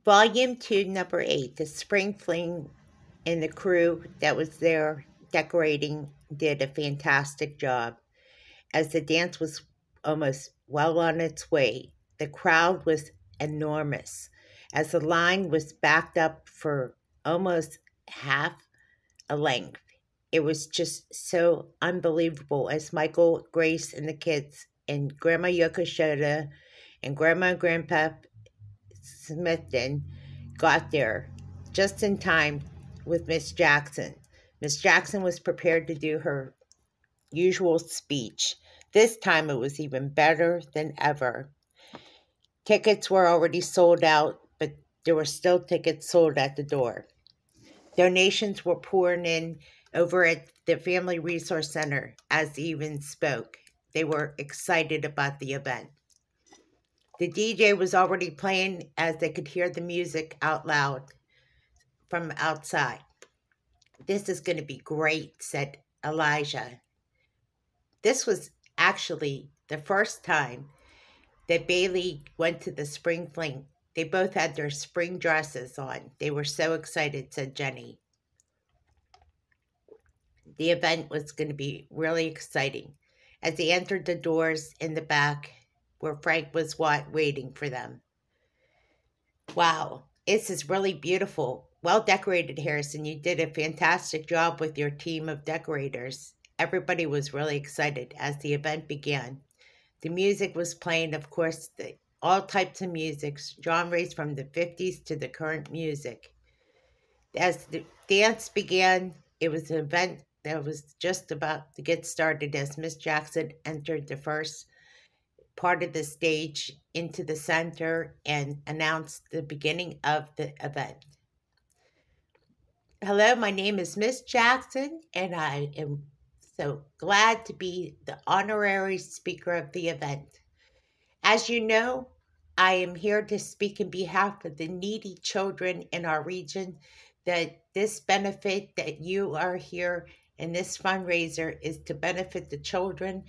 Volume 2, Number 8, the Spring Fling and the crew that was there decorating did a fantastic job. As the dance was almost well on its way, the crowd was enormous, as the line was backed up for almost half a length. It was just so unbelievable as Michael, Grace, and the kids, and Grandma Yokoshoto, and Grandma and Grandpa Smithton got there just in time with Miss Jackson. Miss Jackson was prepared to do her usual speech. This time it was even better than ever. Tickets were already sold out, but there were still tickets sold at the door. Donations were pouring in over at the Family Resource Center as even spoke. They were excited about the event. The DJ was already playing as they could hear the music out loud from outside. "This is going to be great," said Elijah. This was actually the first time that Bailey went to the spring fling. They both had their spring dresses on. They were so excited, said Jeni. The event was going to be really exciting. As they entered the doors in the back where Frank was waiting for them. "Wow, this is really beautiful. Well decorated, Harrison. You did a fantastic job with your team of decorators." Everybody was really excited as the event began. The music was playing, of course, all types of music, genres from the 50s to the current music. As the dance began, it was an event that was just about to get started as Miss Jackson entered the first part of the stage into the center and announced the beginning of the event. "Hello, my name is Miss Jackson, and I am so glad to be the honorary speaker of the event. As you know, I am here to speak in behalf of the needy children in our region, that this benefit that you are here in this fundraiser is to benefit the children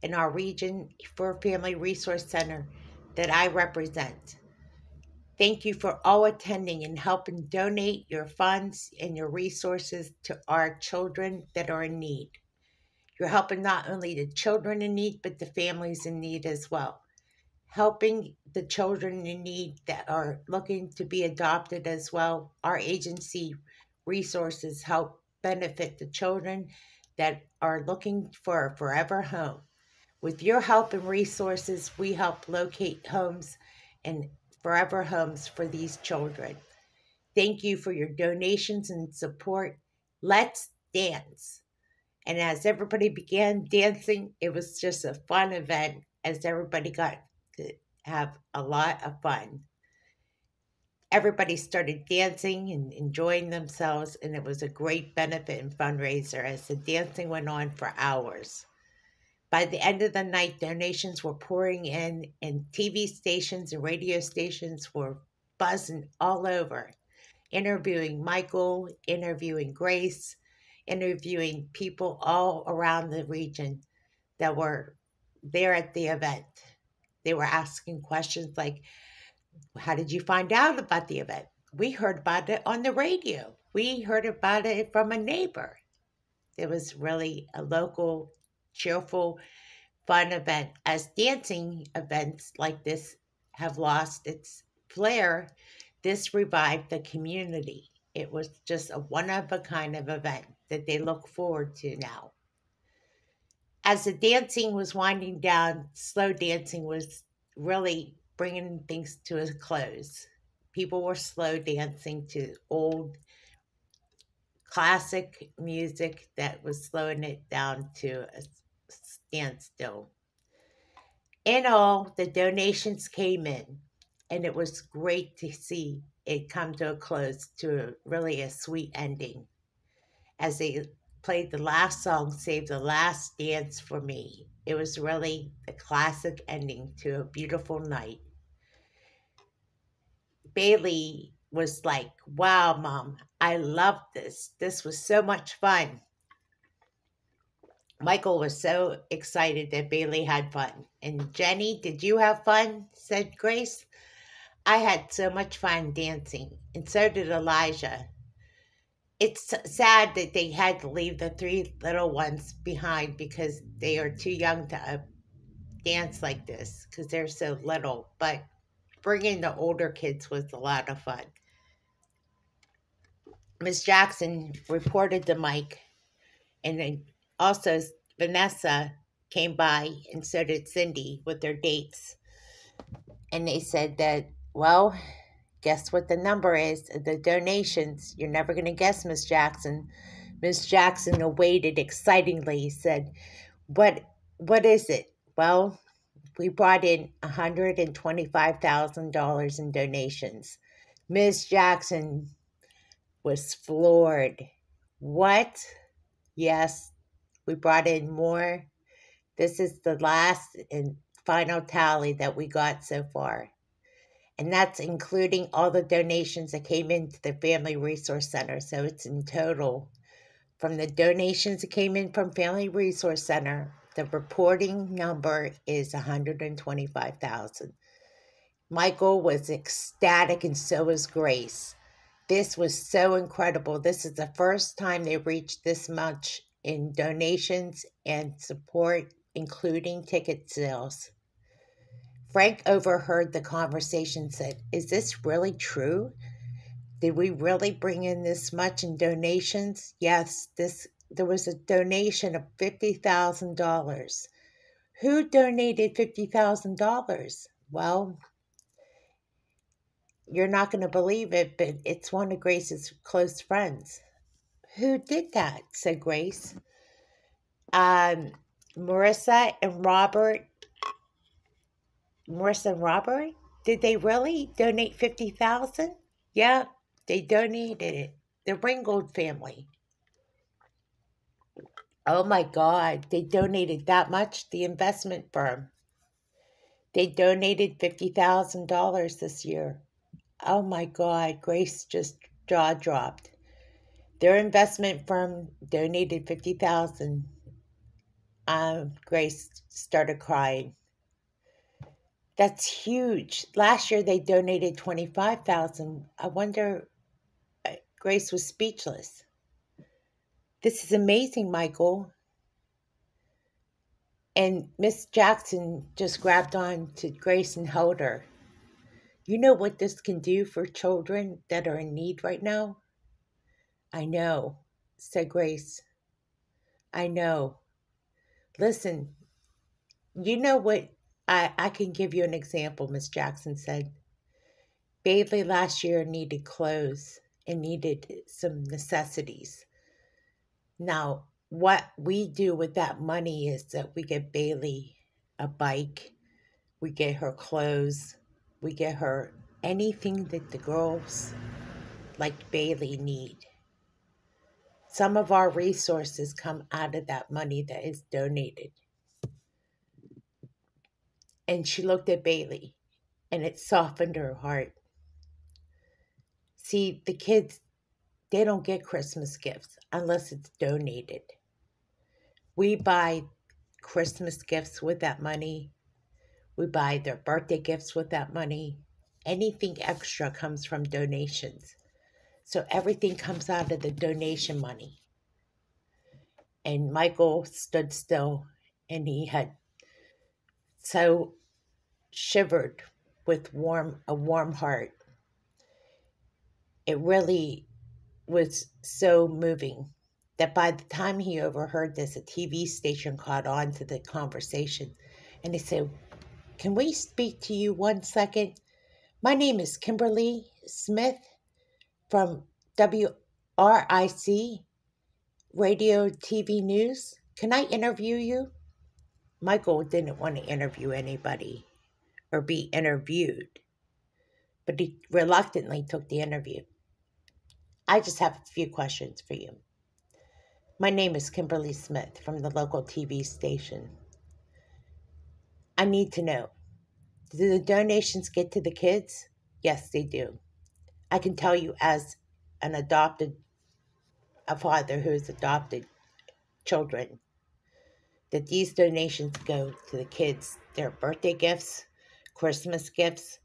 in our region for Family Resource Center that I represent. Thank you for all attending and helping donate your funds and your resources to our children that are in need. You're helping not only the children in need, but the families in need as well. Helping the children in need that are looking to be adopted as well. Our agency resources help benefit the children that are looking for a forever home. With your help and resources, we help locate homes and forever homes for these children. Thank you for your donations and support. Let's dance." And as everybody began dancing, it was just a fun event as everybody got to have a lot of fun. Everybody started dancing and enjoying themselves, and it was a great benefit and fundraiser as the dancing went on for hours. By the end of the night, donations were pouring in, and TV stations and radio stations were buzzing all over, interviewing Michael, interviewing Grace, interviewing people all around the region that were there at the event. They were asking questions like, "How did you find out about the event?" "We heard about it on the radio. We heard about it from a neighbor." It was really a local, cheerful, fun event. As dancing events like this have lost its flair, this revived the community. It was just a one of a kind of event that they look forward to now. As the dancing was winding down, slow dancing was really bringing things to a close. People were slow dancing to old classic music that was slowing it down to a standstill. In all, the donations came in, and it was great to see it come to a close, to really a sweet ending. As they played the last song, "Save the Last Dance for Me," it was really the classic ending to a beautiful night. Bailey was like, "Wow, Mom, I loved this. This was so much fun." Michael was so excited that Bailey had fun. "And Jeni, did you have fun?" said Grace. I had so much fun dancing, and so did Elijah. It's sad that they had to leave the three little ones behind because they are too young to dance like this because they're so little. But bringing the older kids was a lot of fun. Miss Jackson reported to Mike, and then also Vanessa came by, and so did Cindy with their dates. And they said that, well, guess what the number is? The donations. You're never going to guess, Miss Jackson. Miss Jackson awaited excitingly, said, What what is it? Well, we brought in $125,000 in donations. Miss Jackson was floored. What? Yes, we brought in more. This is the last and final tally that we got so far. And that's including all the donations that came into the Family Resource Center. So it's in total from the donations that came in from Family Resource Center. The reporting number is 125,000. Michael was ecstatic, and so was Grace. This was so incredible. This is the first time they reached this much in donations and support, including ticket sales. Frank overheard the conversation and said, Is this really true? Did we really bring in this much in donations? Yes, there was a donation of $50,000. Who donated $50,000? Well, you're not going to believe it, but it's one of Grace's close friends. Who did that? Said Grace. Um, Marissa and Robert. Marissa and Robert? Did they really donate 50,000? Yeah, they donated it. The Ringgold family. Oh my God, they donated that much? The investment firm. They donated $50,000 this year. Oh my God, Grace just jaw dropped. Their investment firm donated 50,000. Grace started crying. That's huge. Last year they donated 25,000. I wonder Grace was speechless. This is amazing, Michael. And Miss Jackson just grabbed on to Grace and held her. You know what this can do for children that are in need right now? I know, said Grace. I know. Listen, you know what? I can give you an example, Miss Jackson said. Bailey last year needed clothes and needed some necessities. Now, what we do with that money is that we get Bailey a bike, we get her clothes, we get her anything that the girls like Bailey need. Some of our resources come out of that money that is donated. And she looked at Bailey, and it softened her heart. See, the kids, they don't get Christmas gifts unless it's donated. We buy Christmas gifts with that money. We buy their birthday gifts with that money. Anything extra comes from donations. So everything comes out of the donation money. And Michael stood still, and he had so shivered with a warm heart. It really was so moving that by the time he overheard this, a TV station caught on to the conversation, and they said, Can we speak to you 1 second? My name is Kimberly Smith from WRIC Radio TV News. Can I interview you? Michael didn't want to interview anybody or be interviewed, but he reluctantly took the interview. I just have a few questions for you. My name is Kimberly Smith from the local TV station. I need to know, do the donations get to the kids? Yes, they do. I can tell you as a father who has adopted children, that these donations go to the kids, their birthday gifts, Christmas gifts,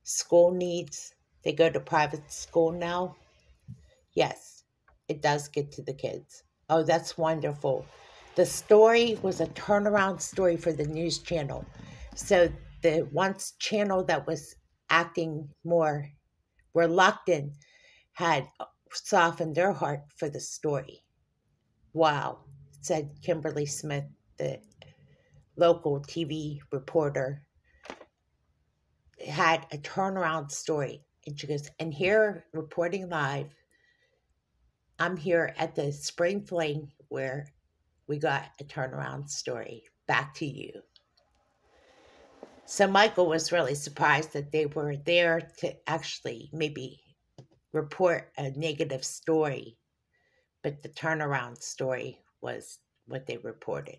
school needs. They go to private school now. Yes, it does get to the kids. Oh, that's wonderful. The story was a turnaround story for the news channel. So the once channel that was acting more reluctant had softened their heart for the story. Wow, said Kimberly Smith, the local TV reporter, had a turnaround story. And she goes, and here reporting live, I'm here at the spring fling where we got a turnaround story. Back to you. So Michael was really surprised that they were there to actually maybe report a negative story, but the turnaround story was what they reported.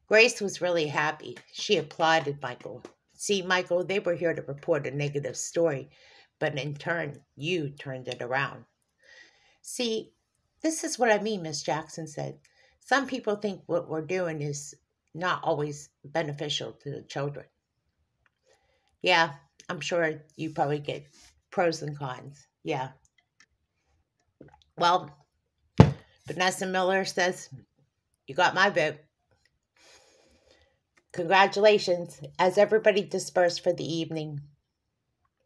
Grace was really happy. She applauded Michael. See, Michael, they were here to report a negative story, but in turn, you turned it around. See, this is what I mean, Miss Jackson said. Some people think what we're doing is not always beneficial to the children. Yeah, I'm sure you probably get pros and cons. Yeah. Well, Vanessa Miller says, you got my vote. Congratulations. As everybody dispersed for the evening,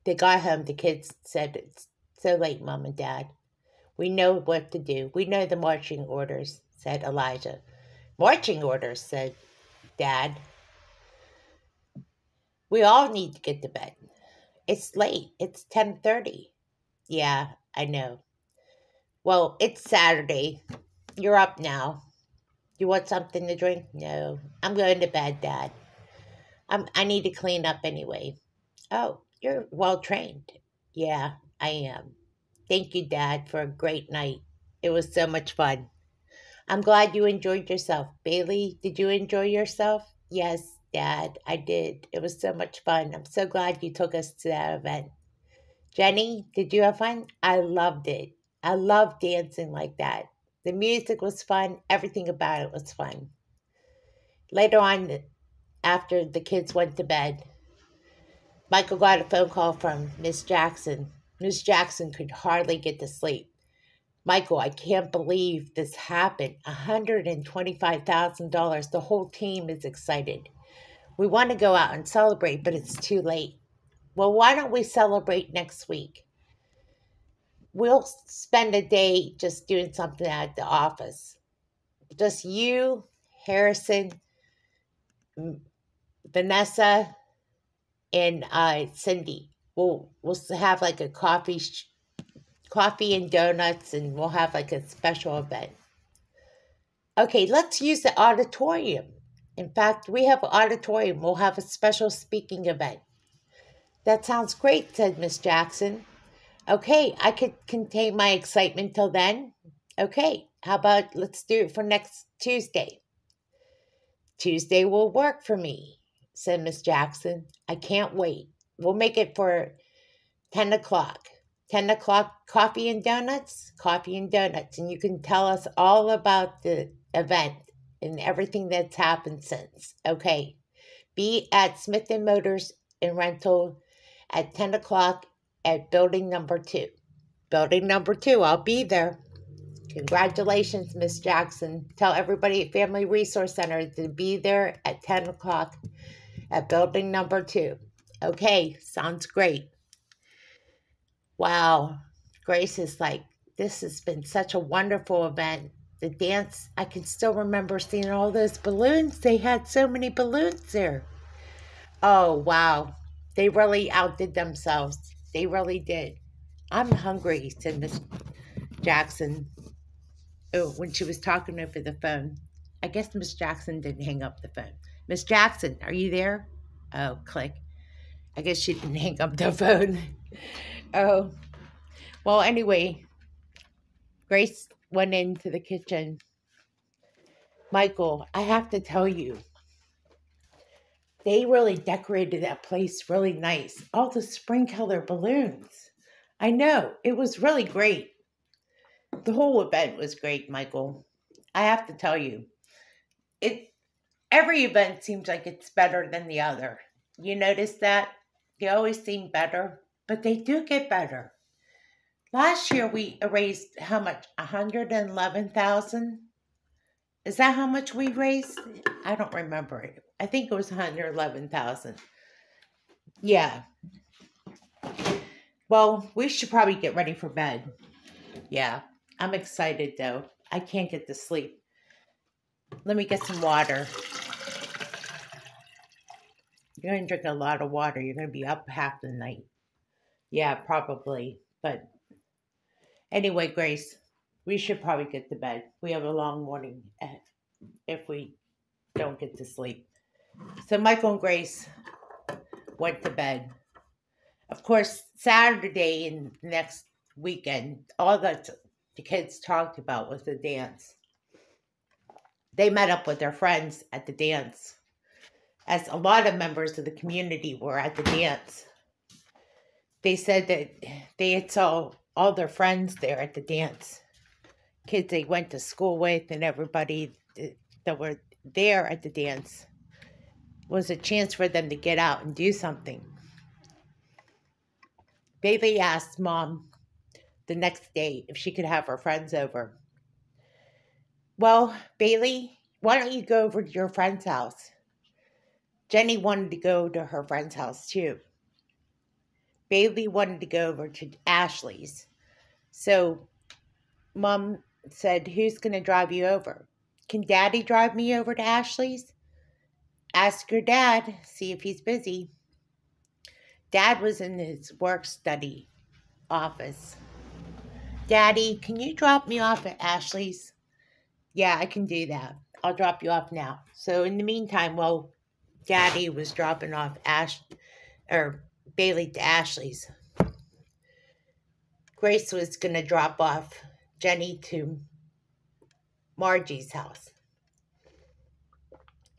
they got home. The kids said, it's so late, Mom and Dad. We know what to do. We know the marching orders, said Elijah. Marching orders, said Dad. We all need to get to bed. It's late. It's 10:30. Yeah, I know. Well, it's Saturday. You're up now. You want something to drink? No. I'm going to bed, Dad. I need to clean up anyway. Oh, you're well trained. Yeah, I am. Thank you, Dad, for a great night. It was so much fun. I'm glad you enjoyed yourself. Bailey, did you enjoy yourself? Yes, Dad, I did. It was so much fun. I'm so glad you took us to that event. Jeni, did you have fun? I loved it. I love dancing like that. The music was fun. Everything about it was fun. Later on, after the kids went to bed, Michael got a phone call from Miss Jackson. Miss Jackson could hardly get to sleep. Michael, I can't believe this happened. $125,000. The whole team is excited. We want to go out and celebrate, but it's too late. Well, why don't we celebrate next week? We'll spend a day just doing something at the office. Just you, Harrison, Vanessa, and Cindy. We'll have like a coffee and donuts, and we'll have like a special event. Okay, let's use the auditorium. In fact, we have an auditorium. We'll have a special speaking event. That sounds great, said Miss Jackson. Okay, I could contain my excitement till then. Okay, how about let's do it for next Tuesday? Tuesday will work for me, said Miss Jackson. I can't wait. We'll make it for 10 o'clock. 10 o'clock, coffee and donuts? Coffee and donuts. And you can tell us all about the event and everything that's happened since. Okay. Be at Smithton Motors and Rental at 10 o'clock at building number 2. Building number 2, I'll be there. Congratulations, Miss Jackson. Tell everybody at Family Resource Center to be there at 10 o'clock at building number 2. Okay, sounds great. Wow. Grace is like, this has been such a wonderful event. The dance, I can still remember seeing all those balloons. They had so many balloons there. Oh, wow. They really outdid themselves. They really did. I'm hungry, said Miss Jackson. Oh, when she was talking over the phone. I guess Miss Jackson didn't hang up the phone. Miss Jackson, are you there? Oh, click. I guess she didn't hang up the phone. Oh, well, anyway, Grace went into the kitchen. Michael, I have to tell you, they really decorated that place really nice. All the spring color balloons. I know, it was really great. The whole event was great, Michael. I have to tell you, it every event seems like it's better than the other. You notice that? They always seem better, but they do get better. Last year we raised how much? 111,000. Is that how much we raised? I don't remember it. I think it was 111,000. Yeah. Well, we should probably get ready for bed. Yeah. I'm excited though. I can't get to sleep. Let me get some water. You're going to drink a lot of water. You're going to be up half the night. Yeah, probably. But anyway, Grace, we should probably get to bed. We have a long morning if we don't get to sleep. So Michael and Grace went to bed. Of course, Saturday and next weekend, all that the kids talked about was the dance. They met up with their friends at the dance, as a lot of members of the community were at the dance. They said that they had saw all their friends there at the dance, kids they went to school with, and everybody that were there at the dance was a chance for them to get out and do something. Bailey asked Mom the next day if she could have her friends over. Well, Bailey, why don't you go over to your friend's house? Jeni wanted to go to her friend's house too. Bailey wanted to go over to Ashley's. So Mom said, who's going to drive you over? Can Daddy drive me over to Ashley's? Ask your dad, see if he's busy. Dad was in his work study office. Daddy, can you drop me off at Ashley's? Yeah, I can do that. I'll drop you off now. So in the meantime, while Daddy was dropping off Bailey to Ashley's, Grace was going to drop off Jeni to Margie's house.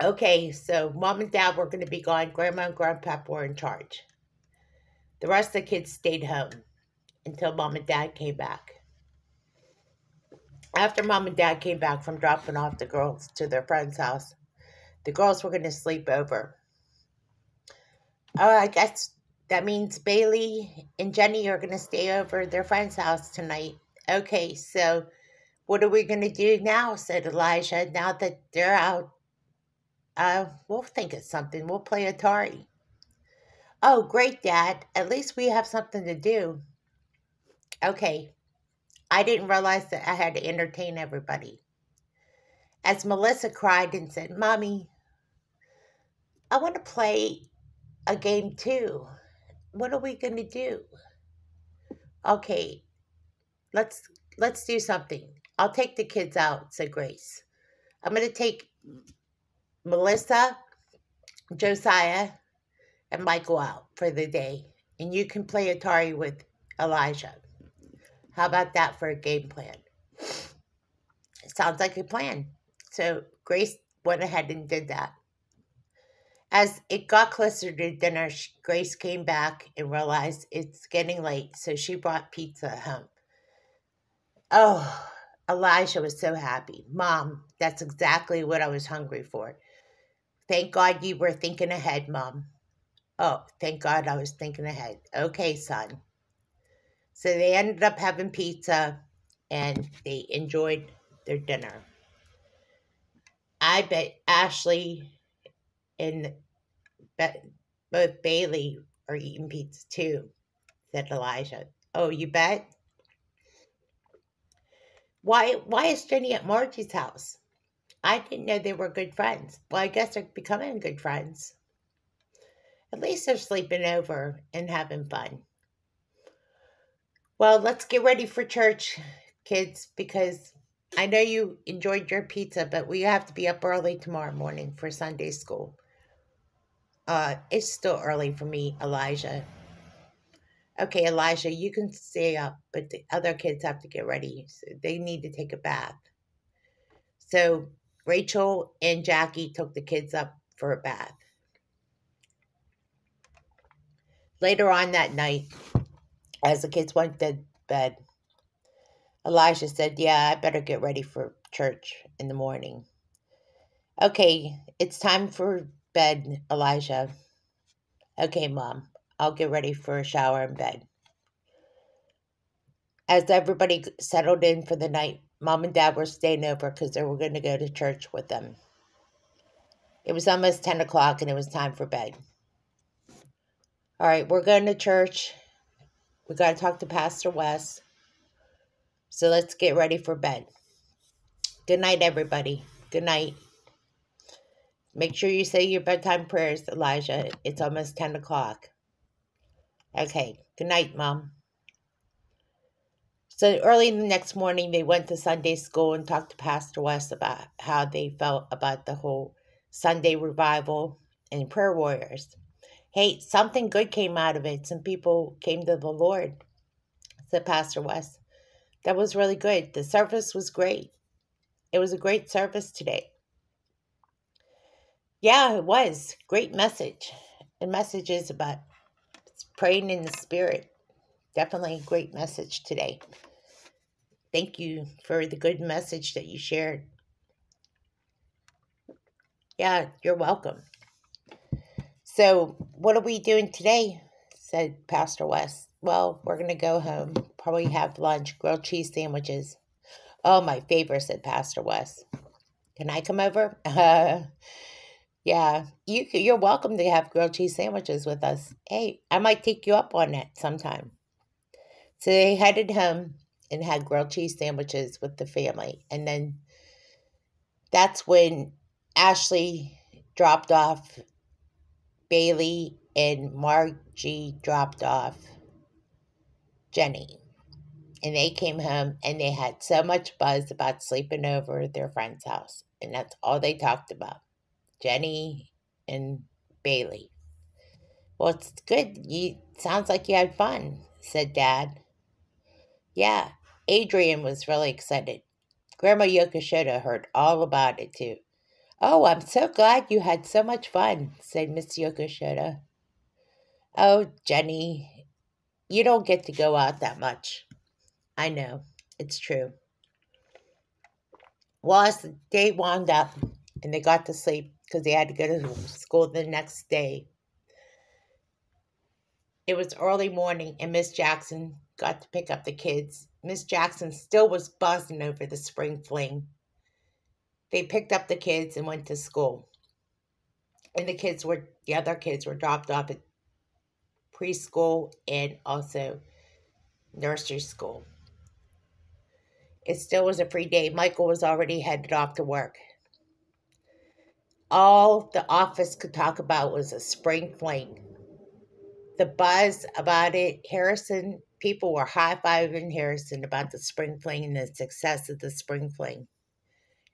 Okay, so Mom and Dad were going to be gone. Grandma and Grandpa were in charge. The rest of the kids stayed home until Mom and Dad came back. After Mom and Dad came back from dropping off the girls to their friend's house, the girls were going to sleep over. Oh, I guess that means Bailey and Jeni are going to stay over at their friend's house tonight. Okay, so what are we going to do now? Said Elijah. Now that they're out, we'll think of something. We'll play Atari. Oh, great, Dad. At least we have something to do. Okay, I didn't realize that I had to entertain everybody. As Melissa cried and said, Mommy, I want to play a game too. What are we going to do? Okay, let's let's do something. I'll take the kids out, said Grace. I'm going to take Melissa, Josiah, and Michael out for the day, and you can play Atari with Elijah. How about that for a game plan? Sounds like a plan. So Grace went ahead and did that. As it got closer to dinner, Grace came back and realized it's getting late, so she brought pizza home. Oh, Elijah was so happy. Mom, that's exactly what I was hungry for. Thank God you were thinking ahead, Mom. Oh, thank God I was thinking ahead. Okay, son. So they ended up having pizza and they enjoyed their dinner. I bet Ashley and both Bailey are eating pizza too, said Elijah. Oh, you bet? Why is Jeni at Margie's house? I didn't know they were good friends. Well, I guess they're becoming good friends. At least they're sleeping over and having fun. Well, let's get ready for church, kids, because I know you enjoyed your pizza, but we have to be up early tomorrow morning for Sunday school. It's still early for me, Elijah. Okay, Elijah, you can stay up, but the other kids have to get ready. So they need to take a bath. So Rachel and Jackie took the kids up for a bath. Later on that night, as the kids went to bed, Elijah said, yeah, I better get ready for church in the morning. Okay, it's time for bed, Elijah. Okay, Mom, I'll get ready for a shower and bed. As everybody settled in for the night, Mom and Dad were staying over because they were going to go to church with them. It was almost 10 o'clock and it was time for bed. All right, we're going to church. We got to talk to Pastor Wes. So let's get ready for bed. Good night, everybody. Good night. Make sure you say your bedtime prayers, Elijah. It's almost 10 o'clock. Okay, good night, Mom. So early the next morning, they went to Sunday school and talked to Pastor West about how they felt about the whole Sunday revival and prayer warriors. Hey, something good came out of it. Some people came to the Lord, said Pastor West. That was really good. The service was great. It was a great service today. Yeah, it was. Great message. And messages about praying in the Spirit. Definitely a great message today. Thank you for the good message that you shared. Yeah, you're welcome. So, what are we doing today? Said Pastor West. Well, we're going to go home, probably have lunch, grilled cheese sandwiches. Oh, my favorite, said Pastor West. Can I come over? Yeah, you're welcome to have grilled cheese sandwiches with us. Hey, I might take you up on that sometime. So they headed home and had grilled cheese sandwiches with the family. And then that's when Ashley dropped off Bailey and Margie dropped off Jeni. And they came home and they had so much buzz about sleeping over at their friend's house. And that's all they talked about. Jeni and Bailey. Well, it's good. You sounds like you had fun, said Dad. Yeah, Adrienne was really excited. Grandma Yokoshoto heard all about it too. Oh, I'm so glad you had so much fun, said Miss Yokoshoto. Oh, Jeni, you don't get to go out that much. I know, it's true. Well, as the day wound up and they got to sleep because they had to go to school the next day, it was early morning and Miss Jackson got to pick up the kids. Miss Jackson still was buzzing over the spring fling. They picked up the kids and went to school. And the other kids were dropped off at preschool and also nursery school. It still was a free day. Michael was already headed off to work. All the office could talk about was a spring fling. The buzz about it, people were high-fiving Harrison about the spring fling and the success of the spring fling.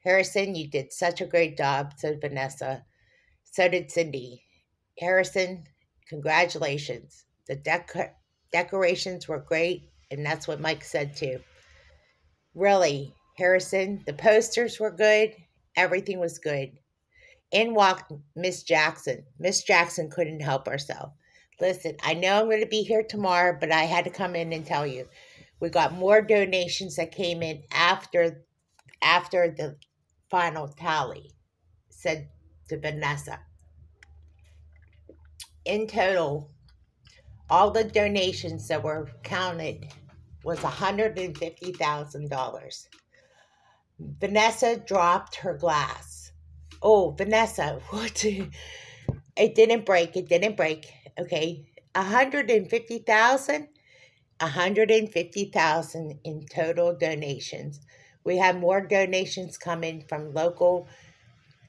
Harrison, you did such a great job, said Vanessa. So did Cindy. Harrison, congratulations. The decorations were great, and that's what Mike said too. Really, Harrison, the posters were good. Everything was good. In walked Miss Jackson. Miss Jackson couldn't help herself. Listen, I know I'm going to be here tomorrow, but I had to come in and tell you. We got more donations that came in after the final tally, said to Vanessa. In total, all the donations that were counted was $150,000. Vanessa dropped her glass. Oh, Vanessa, what? It didn't break. It didn't break. Okay. 150,000? 150,000 in total donations. We have more donations coming from local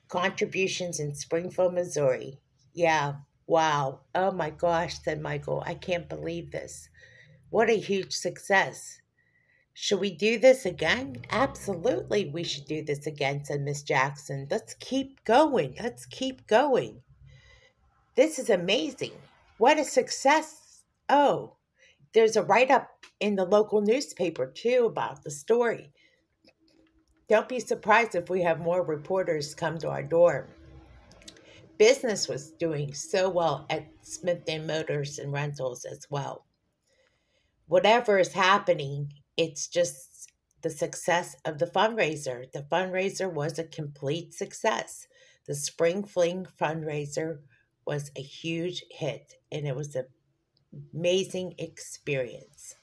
contributions in Springfield, Missouri. Yeah. Wow. Oh my gosh, said Michael. I can't believe this. What a huge success. Should we do this again? Absolutely, we should do this again, said Miss Jackson. Let's keep going. Let's keep going. This is amazing. What a success. Oh, there's a write up in the local newspaper, too, about the story. Don't be surprised if we have more reporters come to our door. Business was doing so well at Smithton Motors and Rentals as well. Whatever is happening, it's just the success of the fundraiser. The fundraiser was a complete success. The Spring Fling fundraiser was a huge hit, and it was a amazing experience.